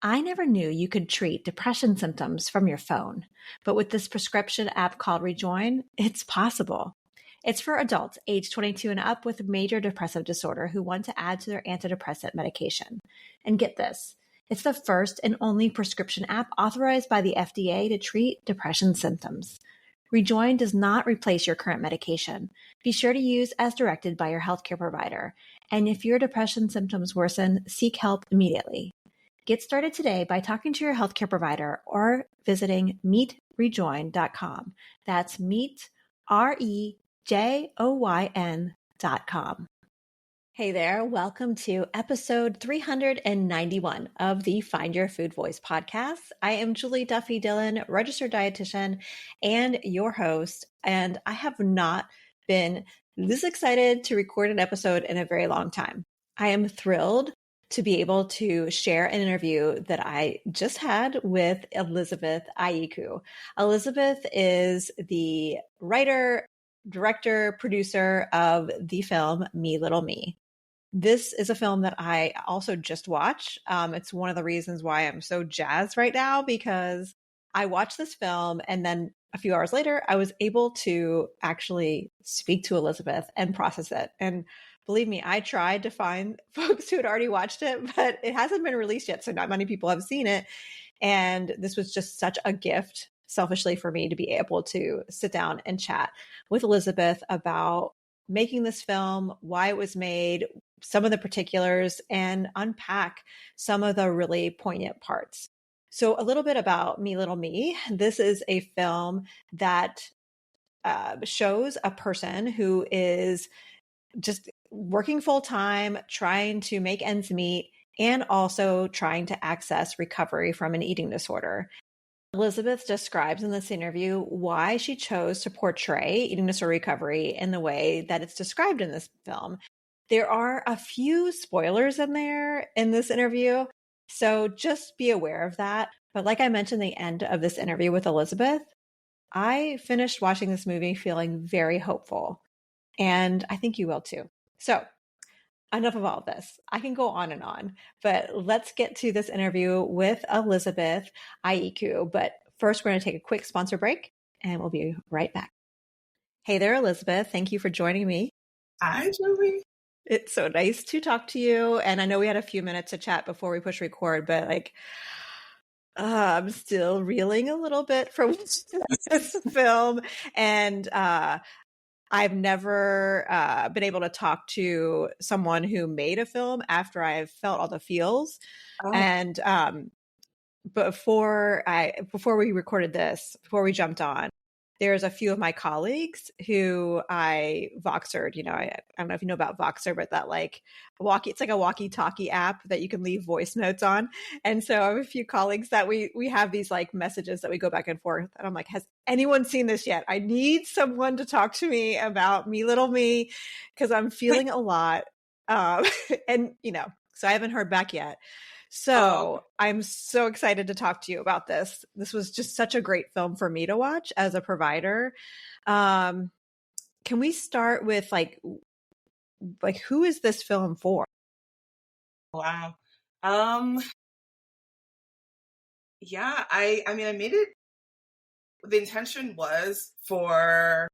I never knew you could treat depression symptoms from your phone, but with this prescription app called Rejoin, it's possible. It's for adults age 22 and up with major depressive disorder who want to add to their antidepressant medication. And get this, it's the first and only prescription app authorized by the FDA to treat depression symptoms. Rejoin does not replace your current medication. Be sure to use as directed by your healthcare provider. And if your depression symptoms worsen, seek help immediately. Get started today by talking to your healthcare provider or visiting meetrejoin.com. That's meet, REJOYN.com. Hey there, welcome to episode 391 of the Find Your Food Voice podcast. I am Julie Duffy Dillon, registered dietitian and your host, and I have not been this excited to record an episode in a very long time. I am thrilled to be able to share an interview that I just had with Elizabeth Ayiku. Elizabeth is the writer, director, producer of the film Me Little Me. This is a film that I also just watched. It's one of the reasons why I'm so jazzed right now, because I watched this film and then a few hours later, I was able to actually speak to Elizabeth and process it. And believe me, I tried to find folks who had already watched it, but it hasn't been released yet. So not many people have seen it. And this was just such a gift, selfishly, for me to be able to sit down and chat with Elizabeth about making this film, why it was made, some of the particulars, and unpack some of the really poignant parts. So a little bit about Me Little Me. This is a film that shows a person who is just working full time, trying to make ends meet, and also trying to access recovery from an eating disorder. Elizabeth describes in this interview why she chose to portray eating disorder recovery in the way that it's described in this film. There are a few spoilers in there in this interview, so just be aware of that. But like I mentioned at the end of this interview with Elizabeth, I finished watching this movie feeling very hopeful. And I think you will too. So enough of all of this. I can go on and on, but let's get to this interview with Elizabeth Ayiku. But first, we're going to take a quick sponsor break and we'll be right back. Hey there, Elizabeth. Thank you for joining me. Hi, Julie. It's so nice to talk to you. And I know we had a few minutes to chat before we push record, but I'm still reeling a little bit from this film. And I've never been able to talk to someone who made a film after I've felt all the feels. Oh. And before we recorded this, before we jumped on, there's a few of my colleagues who I Voxered. I don't know if you know about Voxer, but that it's like a walkie-talkie app that you can leave voice notes on. And so I have a few colleagues that we have these messages that we go back and forth. And I'm like, has anyone seen this yet? I need someone to talk to me about Me Little Me, because I'm feeling a lot. So I haven't heard back yet. So I'm so excited to talk to you about this. This was just such a great film for me to watch as a provider. Can we start with who is this film for? Wow. Yeah, I made it. The intention was for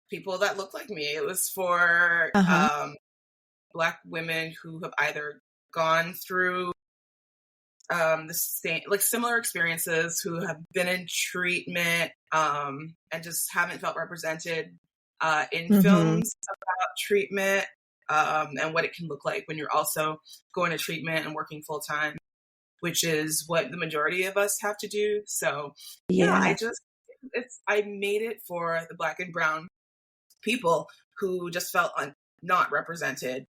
people that look like me. It was for Black women who have either gone through the same, similar experiences, who have been in treatment and just haven't felt represented in films about treatment and what it can look like when you're also going to treatment and working full time, which is what the majority of us have to do. So I made it for the Black and brown people who just felt not represented.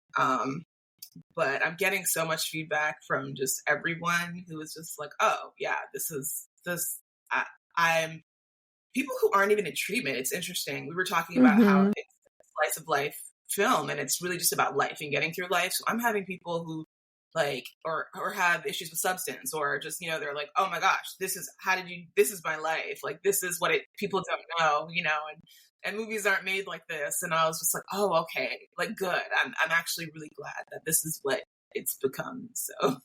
But I'm getting so much feedback from just everyone who is just like, oh yeah, I'm people who aren't even in treatment. It's interesting. We were talking about how it's a slice of life film and it's really just about life and getting through life. So I'm having people who or have issues with substance, or just, they're like, oh my gosh, this is my life. This is what people don't know, and movies aren't made like this. And I was just like, oh, okay, good. I'm actually really glad that this is what it's become. So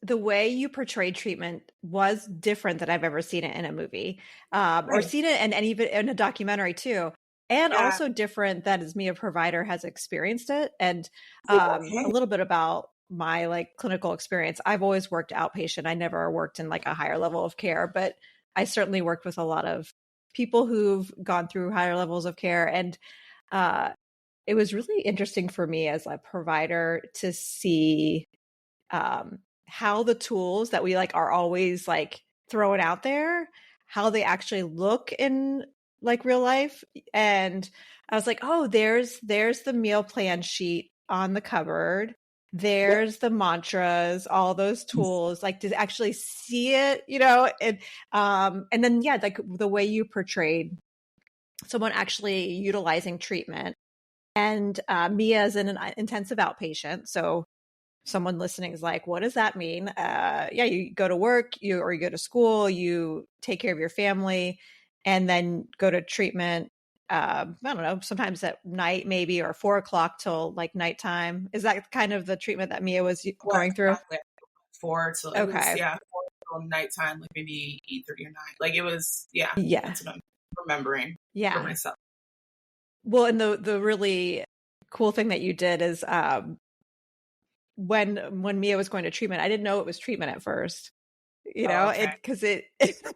the way you portrayed treatment was different than I've ever seen it in a movie, or Right. seen it and even in a documentary too. And Yeah. also different that as me, a provider, has experienced it. And Oh, a okay. little bit about my like clinical experience. I've always worked outpatient. I never worked in like a higher level of care, but I certainly worked with a lot of people who've gone through higher levels of care. And uh, it was really interesting for me as a provider to see how the tools that we like are always like throwing out there, how they actually look in like real life. And I was like, oh, there's the meal plan sheet on the cupboard. Yep. There's the mantras, all those tools, like to actually see it, and then yeah, like the way you portrayed someone actually utilizing treatment. And me as an intensive outpatient, so someone listening is like, what does that mean? Yeah, you go to work, or you go to school, you take care of your family, and then go to treatment. I don't know, sometimes at night, maybe, or 4 o'clock till like nighttime. Is that kind of the treatment that Mia was Well, going through? exactly. Four till it was, Okay. yeah, four till nighttime, like maybe 8:30 or 9. Like it was, yeah, Yeah. that's what I'm remembering for Yeah. myself. Well, and the really cool thing that you did is when Mia was going to treatment, I didn't know it was treatment at first. Oh, It okay. because it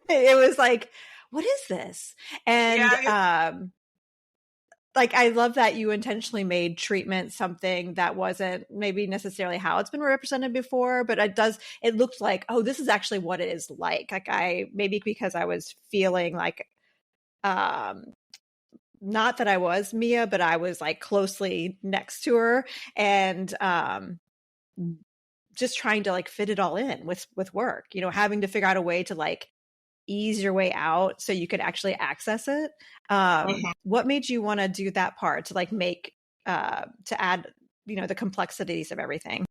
was like, what is this? And Yeah, like I love that you intentionally made treatment something that wasn't maybe necessarily how it's been represented before, but it looked like, oh, this is actually what it is like. Like I maybe because I was feeling like um not that I was Mia, but I was like closely next to her, and just trying to like fit it all in with work, having to figure out a way to like ease your way out so you could actually access it. mhm. What made you want to do that part to like make to add, the complexities of everything?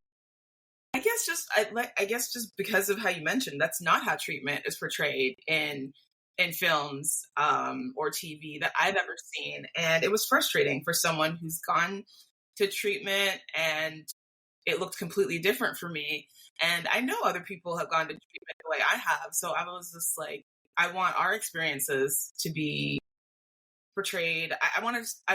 I guess just because of how you mentioned, that's not how treatment is portrayed in films or TV that I've ever seen, and it was frustrating for someone who's gone to treatment and it looked completely different for me. And I know other people have gone to treatment the way I have, so I was just like, I want our experiences to be portrayed. I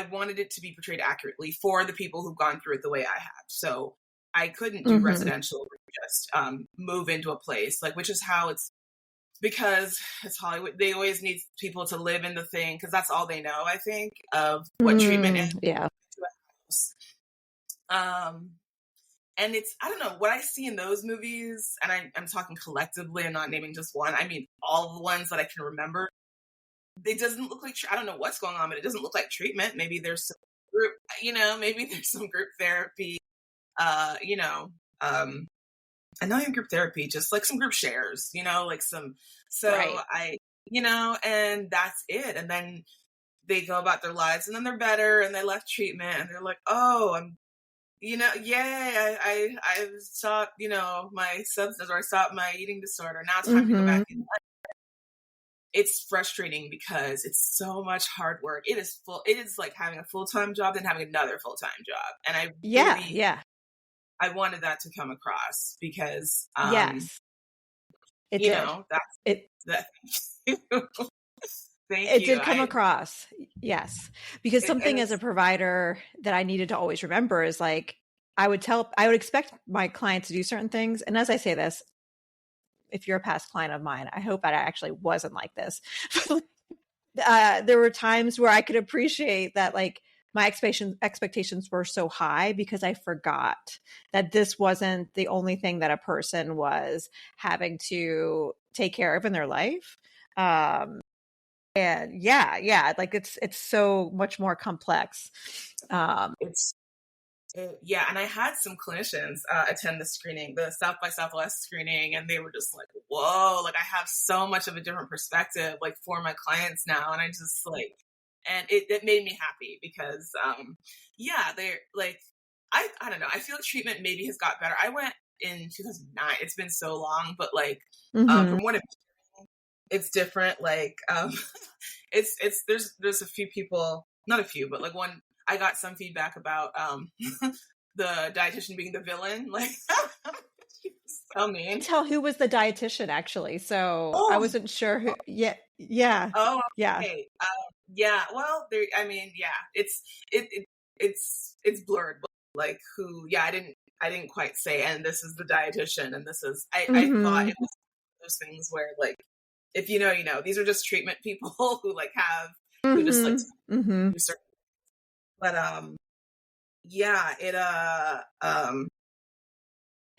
wanted it to be portrayed accurately for the people who've gone through it the way I have. So I couldn't do Mm-hmm. residential or just move into a place, like, which is how it's, because it's Hollywood. They always need people to live in the thing because that's all they know, I think, of what treatment is Yeah. to a house. And it's, I don't know, what I see in those movies, and I'm talking collectively, I'm not naming just one, I mean all the ones that I can remember, it doesn't look like, I don't know what's going on, but it doesn't look like treatment. Maybe there's some group, maybe there's some group therapy, uh, you know, um, and not even group therapy, just like some group shares, like some, so Right. and that's it. And then they go about their lives and then they're better and they left treatment and they're like, oh, yay, I've stopped, my substance, or I stopped my eating disorder. Now it's time to go Mm-hmm. back in. It's frustrating because it's so much hard work. It is like having a full-time job than having another full-time job. And Yeah. Yeah. I wanted that to come across because, Yes, it did. that's It that. Thank it you. did come across. Yes. Because And something as a it's, provider that I needed to always remember is like I would expect my clients to do certain things. And as I say this, if you're a past client of mine, I hope that I actually wasn't like this. There were times where I could appreciate that like my expectations were so high because I forgot that this wasn't the only thing that a person was having to take care of in their life. And yeah, like it's so much more complex. it's yeah, and I had some clinicians attend the South by Southwest screening, and they were just like, "Whoa!" Like I have so much of a different perspective, like for my clients now, and I just like, and it made me happy because, yeah, they're like, I don't know, I feel like treatment maybe has got better. I went in 2009. It's been so long, but like, Mm-hmm. from what it's different. Like, it's there's a few people, not a few, but like one, I got some feedback about the dietitian being the villain. Like, So mean. Tell who was the dietitian actually. So I Oh, wasn't sure who. Yeah. Yeah. oh, Yeah. okay. Yeah. Well, there. I mean, yeah. It's blurred. Like who? Yeah, I didn't quite say. And this is the dietitian, and this is. I thought Mm-hmm. it was those things where like, if you know, you know. These are just treatment people who like have who just like Mm-hmm. Mm-hmm. do certain. But yeah.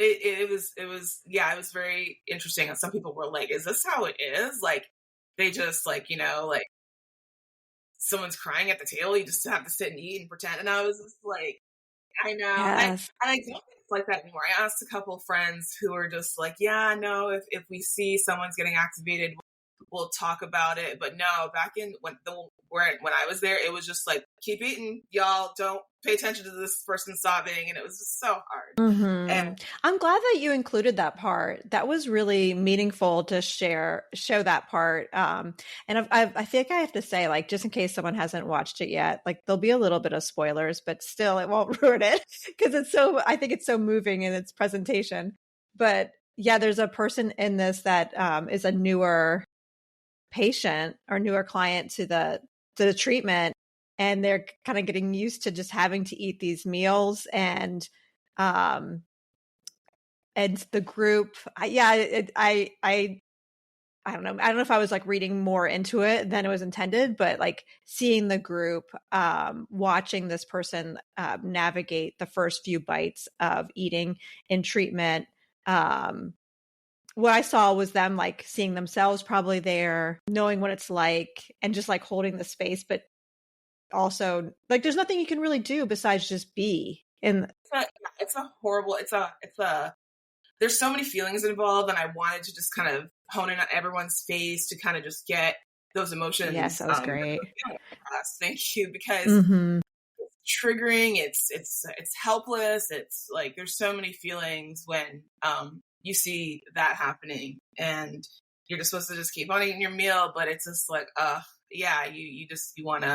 It was yeah, it was very interesting. And some people were like, "Is this how it is?" Like they just like, you know, like someone's crying at the table, you just have to sit and eat and pretend. And I was just like, I know. Yes. And I don't think it's like that anymore. I asked a couple of friends who are just like, yeah, no, if we see someone's getting activated, we'll talk about it. But no, back in when I was there, it was just like, keep eating, y'all. Don't pay attention to this person sobbing, and it was just so hard. Mm-hmm. And I'm glad that you included that part. That was really meaningful to show that part. And I think I have to say, like, just in case someone hasn't watched it yet, like, there'll be a little bit of spoilers, but still, it won't ruin it because I think it's so moving in its presentation. But yeah, there's a person in this that is a newer patient or newer client to the treatment, and they're kind of getting used to just having to eat these meals um and the group I don't know, I don't know if I was like reading more into it than it was intended, but like seeing the group watching this person navigate the first few bites of eating in treatment, um what I saw was them like seeing themselves probably there, knowing what it's like, and just like holding the space, but also like there's nothing you can really do besides just be in. it's a horrible. It's a there's so many feelings involved, and I wanted to just kind of hone in on everyone's face to kind of just get those Yes, emotions that was great. across. Thank you, because Mm-hmm. it's triggering. It's helpless. It's like there's so many feelings when you see that happening, and you're just supposed to just keep on eating your meal, but it's just like yeah, you want to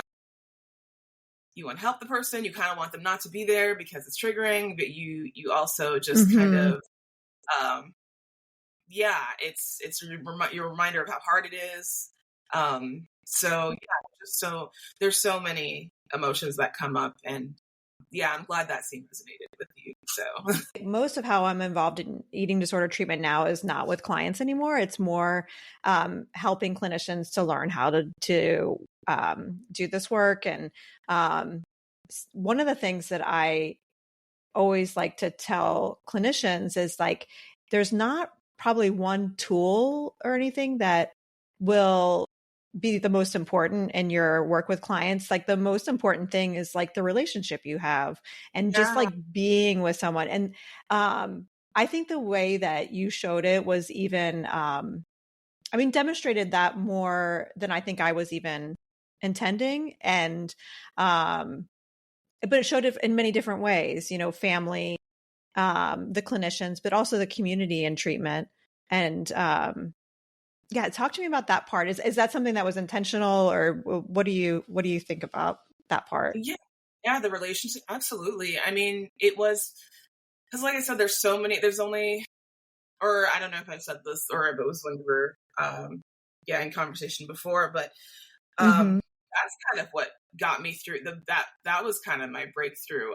help the person. You kind of want them not to be there because it's triggering, but you also just kind Mm-hmm. of yeah, it's your reminder of how hard it is. So yeah, just so there's so many emotions that come up, and yeah, I'm glad that scene resonated with you. So Most of how I'm involved in eating disorder treatment now is not with clients anymore. It's more helping clinicians to learn how to do this work. And um, one of the things that I always like to tell clinicians is like, there's not probably one tool or anything that will be the most important in your work with clients. Like the most important thing is like the relationship you have and just yeah, like being with someone. And I think the way that you showed it was even I mean demonstrated that more than I think I was even intending. And but it showed it in many different ways, you know, family, the clinicians, but also the community in treatment. And yeah, talk to me about that part. Is that something that was intentional, or what do you think about that part? yeah, yeah. The relationship, absolutely. I mean, it was because, like I said, there's so many. There's only, or I don't know if I've said this or if it was when we were, yeah, in conversation before, but Mm-hmm. that's kind of what got me through that was kind of my breakthrough,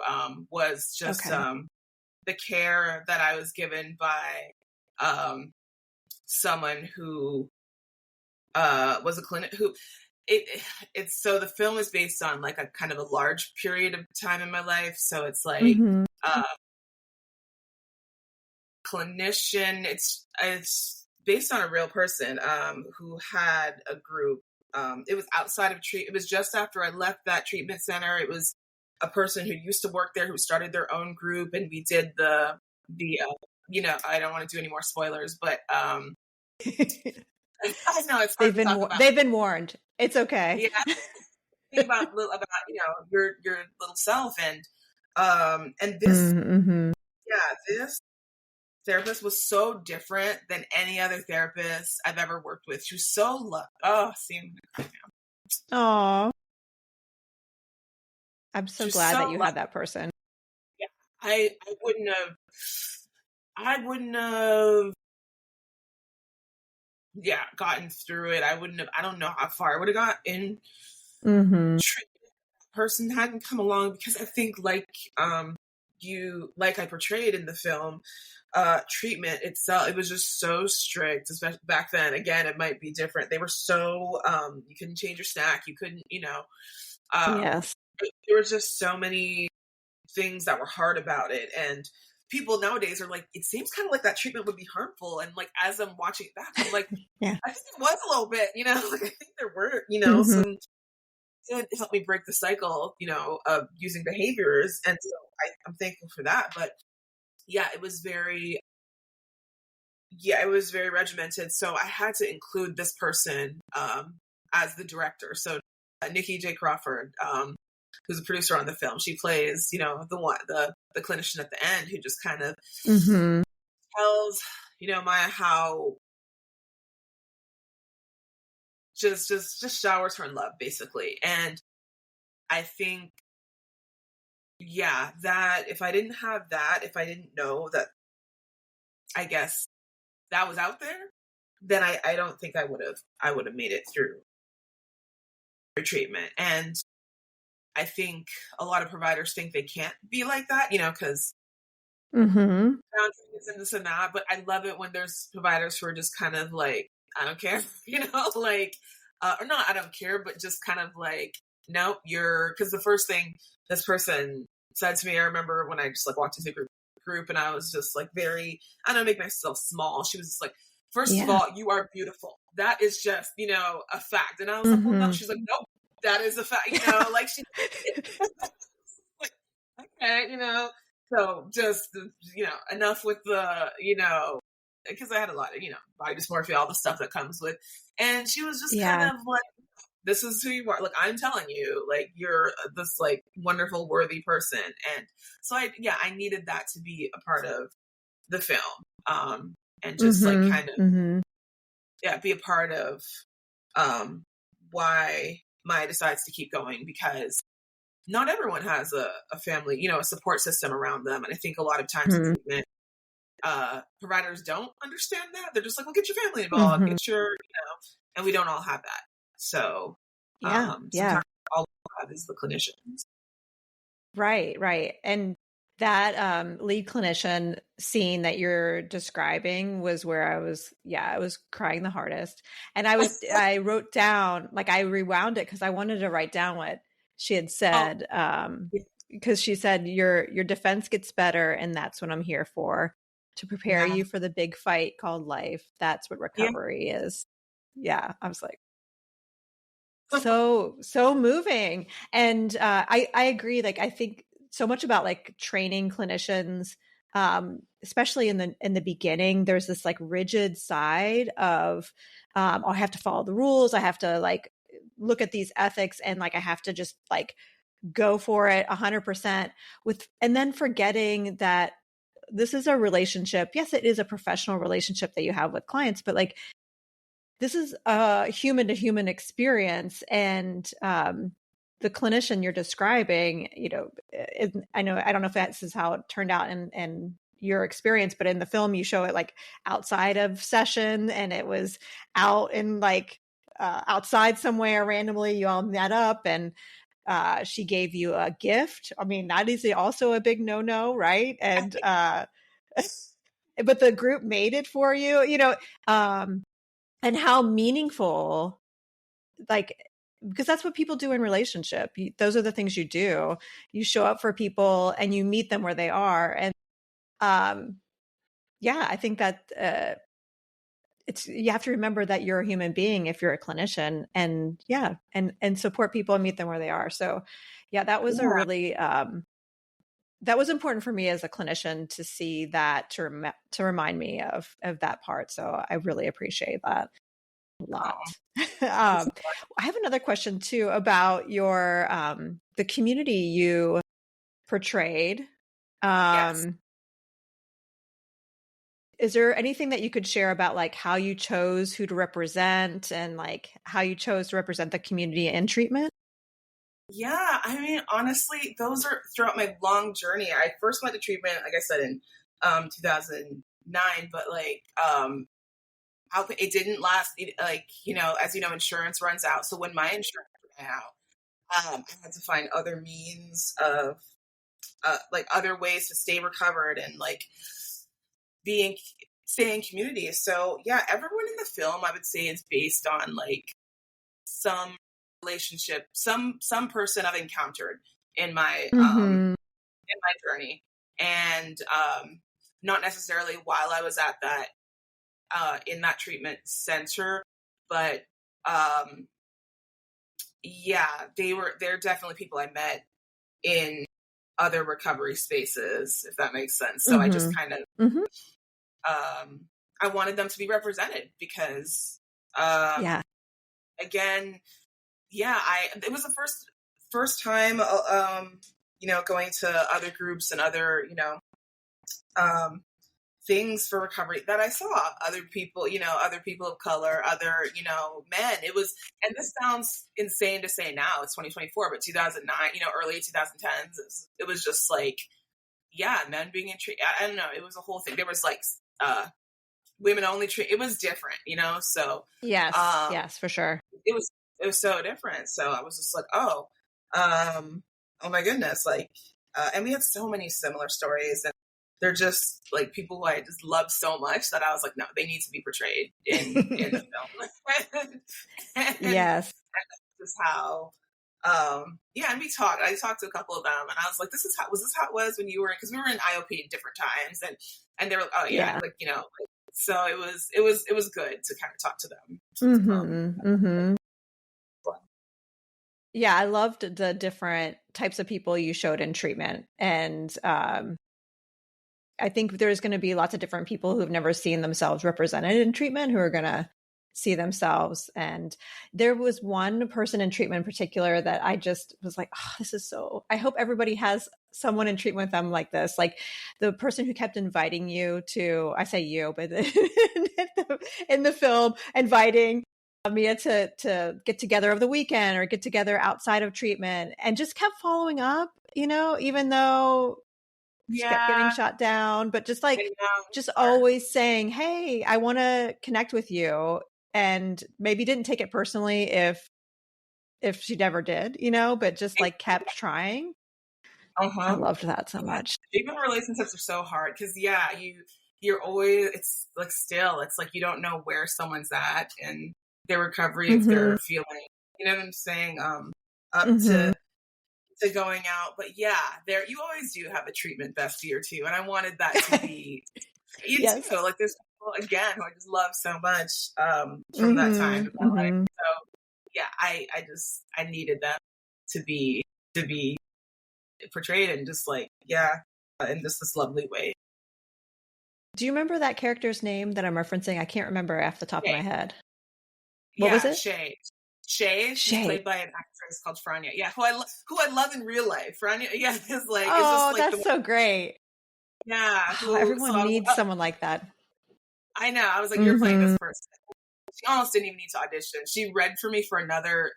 was just Okay. the care that I was given by um, someone who was a clinic who it's so the film is based on like a kind of a large period of time in my life, so it's like Mm-hmm. uh, clinician. It's based on a real person who had a group. It was outside of treat. It was just after I left that treatment center. It was a person who used to work there who started their own group, and we did the you know, I don't want to do any more spoilers, but I know it's hard to talk about. They've been warned. It's okay. Yeah, think about you know your little self, and this Mm-hmm. yeah, this therapist was so different than any other therapist I've ever worked with. She was so oh, see, I'm gonna cry now. Oh, I'm She so was glad so that you had that person. yeah. I wouldn't have. I wouldn't have, gotten through it. I don't know how far I would have got in treatment. Person hadn't come along, because I think, like I portrayed in the film, treatment itself, it was just so strict, especially back then. Again, it might be different. They were so, you couldn't change your snack. You couldn't, Yes. there was just so many things that were hard about it. And people nowadays are like, it seems kind of like that treatment would be harmful. And like, as I'm watching it back, I'm like, Yeah. I think it was a little bit, like, I think there were, some, it helped me break the cycle, of using behaviors. And so I'm thankful for that. But it was very regimented. So I had to include this person, as the director. So Nikki J. Crawford, who's a producer on the film, she plays, the clinician at the end, who just kind of tells, Maya how just showers her in love, basically. And I think, that if I didn't have that, if I didn't know that, I guess, that was out there, then I don't think I would have made it through treatment. And I think a lot of providers think they can't be like that, because boundaries and this and that. But I love it when there's providers who are just kind of like, I don't care, like, or not, I don't care, but just kind of like, no, because the first thing this person said to me, I remember when I just like walked into a group and I was just like I don't make myself small. She was just like, first of all, you are beautiful. That is just, a fact. And I was like, well, no. She's like, nope, that is a fact. Like she, like, okay, so just, enough with the, because I had a lot of, body dysmorphia, all the stuff that comes with, and she was just kind of like, this is who you are. Like, I'm telling you, like, you're this like wonderful, worthy person. And so I needed that to be a part of the film. And just like kind of, be a part of, why Maya decides to keep going, because not everyone has a family, a support system around them. And I think a lot of times in treatment, providers don't understand that. They're just like, well, get your family involved, get your, and we don't all have that. So, sometimes all we have is the clinicians. Right. And that lead clinician scene that you're describing was where I was crying the hardest. And I wrote down, like, I rewound it because I wanted to write down what she had said. Because she said, your defense gets better, and that's what I'm here for, to prepare you for the big fight called life. That's what recovery is. Yeah. I was like, so moving. And I agree. Like, I think so much about like training clinicians, especially in the beginning, there's this like rigid side of, I have to follow the rules. I have to like look at these ethics, and like, I have to just like go for it 100% and then forgetting that this is a relationship. Yes, it is a professional relationship that you have with clients, but like, this is a human to human experience. And the clinician you're describing, I don't know if this is how it turned out in your experience, but in the film, you show it like outside of session, and it was out in like outside somewhere randomly. You all met up, and she gave you a gift. I mean, that is also a big no-no, right? And but the group made it for you, and how meaningful, like, because that's what people do in relationship. Those are the things you do. You show up for people and you meet them where they are. And I think that you have to remember that you're a human being if you're a clinician, and and support people and meet them where they are. So that was a really that was important for me as a clinician to see that, to remind me of that part. So I really appreciate that a lot. I have another question too about your the community you portrayed. Is there anything that you could share about like how you chose who to represent, and like how you chose to represent the community in treatment? Yeah, I mean, honestly, those are throughout my long journey. I first went to treatment, like I said, in 2000. 9, but like, it didn't last. Like, as you know, insurance runs out. So when my insurance ran out, I had to find other means of, like, other ways to stay recovered and like stay in community. So yeah, everyone in the film, I would say, is based on like some relationship, some person I've encountered in my journey, and not necessarily while I was at that in that treatment center, but they're definitely people I met in other recovery spaces, if that makes sense. So I just kind of I wanted them to be represented because again, it was the first time going to other groups and other things for recovery that I saw other people of color, other men. It was, and this sounds insane to say now, it's 2024, but 2009, early 2010s, it was just like, men being in treatment. I don't know, it was a whole thing. There was like women only treat. It was different, so yes, for sure. It was so different. So I was just like, oh my goodness, like, and we had so many similar stories, and they're just like people who I just love so much that I was like, no, they need to be portrayed in the film. Yes. And just how, and I talked to a couple of them, and I was like, was this how it was when you were, because we were in IOP at different times, and they were, so it was good to kind of talk to them. Yeah, I loved the different types of people you showed in treatment. And I think there's going to be lots of different people who have never seen themselves represented in treatment who are going to see themselves. And there was one person in treatment in particular that I just was like, oh, I hope everybody has someone in treatment with them like this. Like the person who kept inviting you to, I say you, but in the film, inviting Mia to get together over the weekend or get together outside of treatment, and just kept following up, even though she kept getting shot down, but just like, always saying, hey, I want to connect with you. And maybe didn't take it personally if she never did, but just like kept trying. I loved that so much. Even relationships are so hard because you're always, it's like you don't know where someone's at and their recovery, if they're feeling, you know what I'm saying, up to going out. But there, you always do have a treatment bestie or two, and I wanted that to be you too. Like there's people again who I just love so much from that time in my life. So I needed them to be portrayed in just like in just this lovely way. Do you remember that character's name that I'm referencing? I can't remember off the top of my head. What was it? Shay. She's played by an actress called Franya. Yeah, who I love in real life. Franya, is like, oh, it's just like that's so great. Yeah, everyone needs someone like that. I know. I was like, you're playing this person. She almost didn't even need to audition. She read for me for another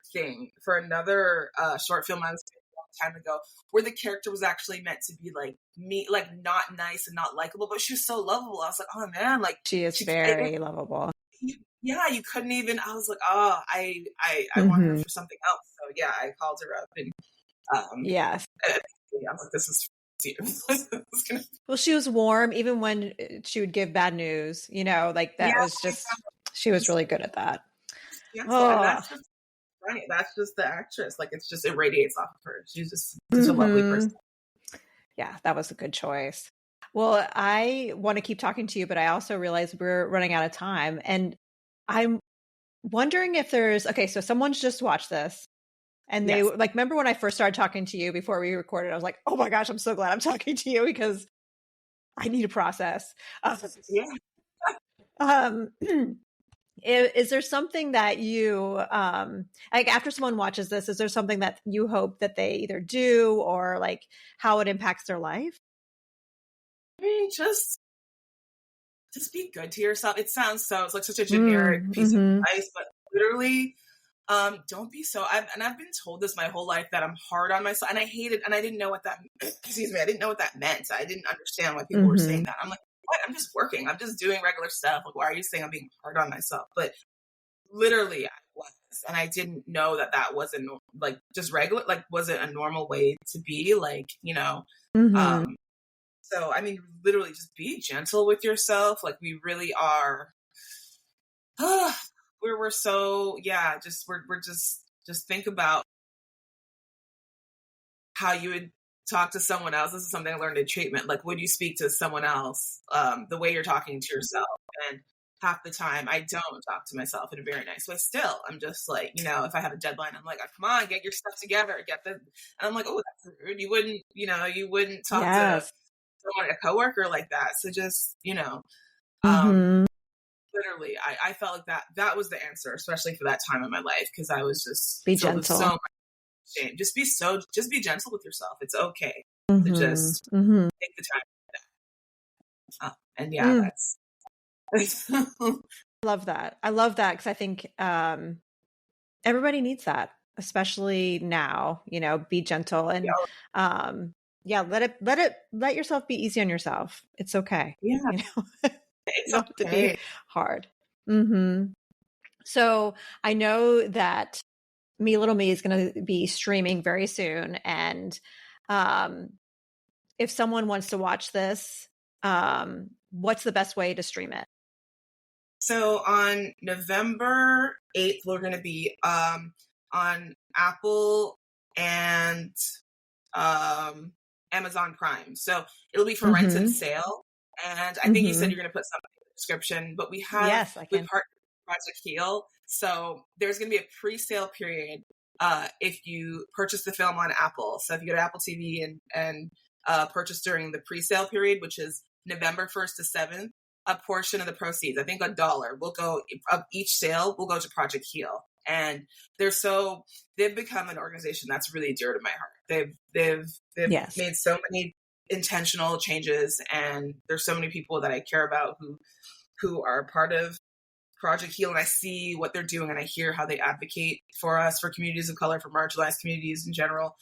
short film I was doing a long time ago, where the character was actually meant to be like me, like not nice and not likable, but she was so lovable. I was like, oh man, like she is very lovable. You couldn't even. I was like, oh, I want her for something else. So I called her up and yes, I was like, this is. Well, she was warm even when she would give bad news, like that was just, she was really good at that. And that's just the actress. Like it's just, it radiates off of her. She's just such a lovely person. Yeah, that was a good choice. Well, I want to keep talking to you, but I also realize we're running out of time, and I'm wondering if so someone's just watched this. And they like, remember when I first started talking to you before we recorded, I was like, oh my gosh, I'm so glad I'm talking to you because I need a process. Is there something that you, like after someone watches this, is there something that you hope that they either do or like how it impacts their life? I mean, just be good to yourself. It sounds it's like such a generic piece of advice, but literally, don't be so. I've been told this my whole life that I'm hard on myself, and I hate it. And I didn't know what that. Excuse me, I didn't know what that meant. I didn't understand why people were saying that. I'm like, what? I'm just working. I'm just doing regular stuff. Like, why are you saying I'm being hard on myself? But literally I was, and I didn't know that wasn't like just regular, like wasn't a normal way to be, like, Mm-hmm. um so I mean, literally just be gentle with yourself. Like, we really are. We're so, yeah, we're just think about how you would talk to someone else. This is something I learned in treatment. Like, would you speak to someone else the way you're talking to yourself? And half the time I don't talk to myself in a very nice way. Still, I'm just like, if I have a deadline, I'm like, oh, come on, get your stuff together, and I'm like, oh, that's rude. You wouldn't talk to Yes. someone, a coworker, like that. So just, Mm-hmm. literally, I felt like that was the answer, especially for that time in my life, because I was just Be filled with so gentle. much shame. Just be gentle with yourself. It's okay to Mm-hmm. just Mm-hmm. take the time. And yeah, Mm. that's Love that. I love that because I think everybody needs that, especially now. Be gentle and yeah, let yourself be easy on yourself. It's okay. yeah, You it's don't have to be okay. hard. Mm-hmm. So I know that Me Little Me is going to be streaming very soon, and um, if someone wants to watch this, what's the best way to stream it? So on November 8th, we're going to be on Apple and um, Amazon Prime. So it'll be for rent and Mm-hmm. sale. And I think you said Mm-hmm. you're going to put something in the description, but we Yes, I can. partnered with Project Heal. So there's going to be a pre-sale period if you purchase the film on Apple. So if you go to Apple TV and purchase during the pre-sale period, which is November 1st to 7th, a portion of the proceeds, I think $1, will go of each sale will go to Project Heal. And they've become an organization that's really dear to my heart. They've Yes. made so many intentional changes, and there's so many people that I care about who are part of Project Heal, and I see what they're doing, and I hear how they advocate for us, for communities of color, for marginalized communities in general.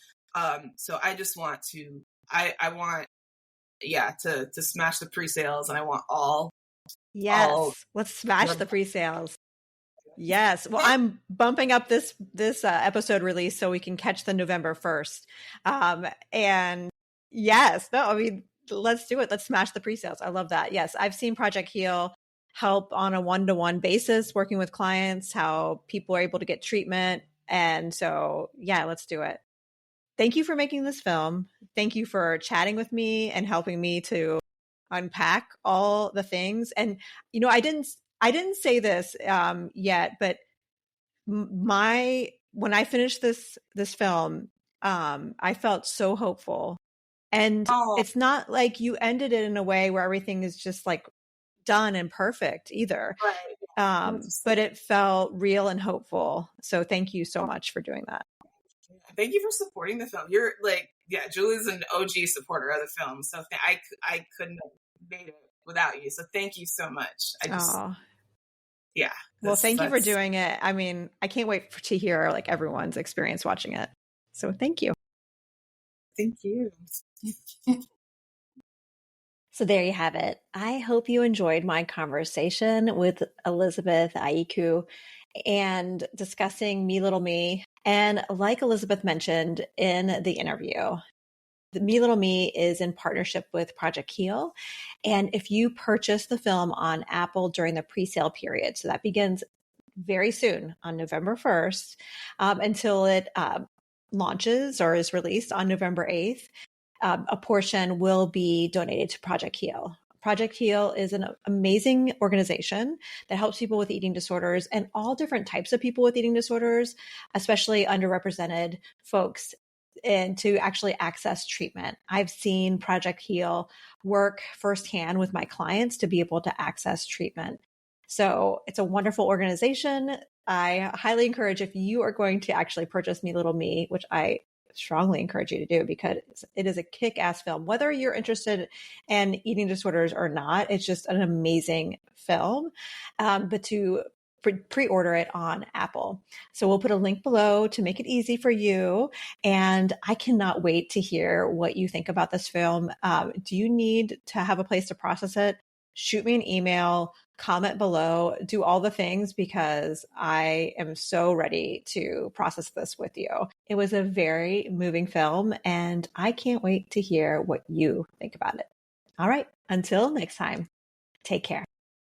So I just want to, I want, yeah, to smash the pre-sales, and I want all. Yes. Let's smash the pre-sales. Yes. Well, I'm bumping up this episode release so we can catch the November 1st. And yes, no, I mean, let's do it. Let's smash the pre-sales. I love that. Yes. I've seen Project Heal help on a one-to-one basis, working with clients, how people are able to get treatment. And so, yeah, let's do it. Thank you for making this film. Thank you for chatting with me and helping me to unpack all the things. And I didn't say this yet, but when I finished this film, I felt so hopeful. And Oh, it's not like you ended it in a way where everything is just like done and perfect either. right. But it felt real and hopeful. So thank you so much for doing that. Thank you for supporting the film. You're like, yeah, Julie's an OG supporter of the film, so I couldn't have made it without you. So thank you so much. Yeah. Well, thank you for doing it. I mean, I can't wait to hear like everyone's experience watching it. So thank you. Thank you. So there you have it. I hope you enjoyed my conversation with Elizabeth Ayiku and discussing Me Little Me. And like Elizabeth mentioned in the interview, the Me Little Me is in partnership with Project Heal. And if you purchase the film on Apple during the pre-sale period, so that begins very soon on November 1st until it launches or is released on November 8th, a portion will be donated to Project Heal. Project Heal is an amazing organization that helps people with eating disorders and all different types of people with eating disorders, especially underrepresented folks, and to actually access treatment. I've seen Project Heal work firsthand with my clients to be able to access treatment. So it's a wonderful organization. I highly encourage, if you are going to actually purchase Me Little Me, which I strongly encourage you to do because it is a kick-ass film. Whether you're interested in eating disorders or not, it's just an amazing film. But to pre-order it on Apple. So we'll put a link below to make it easy for you. And I cannot wait to hear what you think about this film. Do you need to have a place to process it? shoot me an email, comment below, do all the things, because I am so ready to process this with you. It was a very moving film, and I can't wait to hear what you think about it. All right, until next time, take care.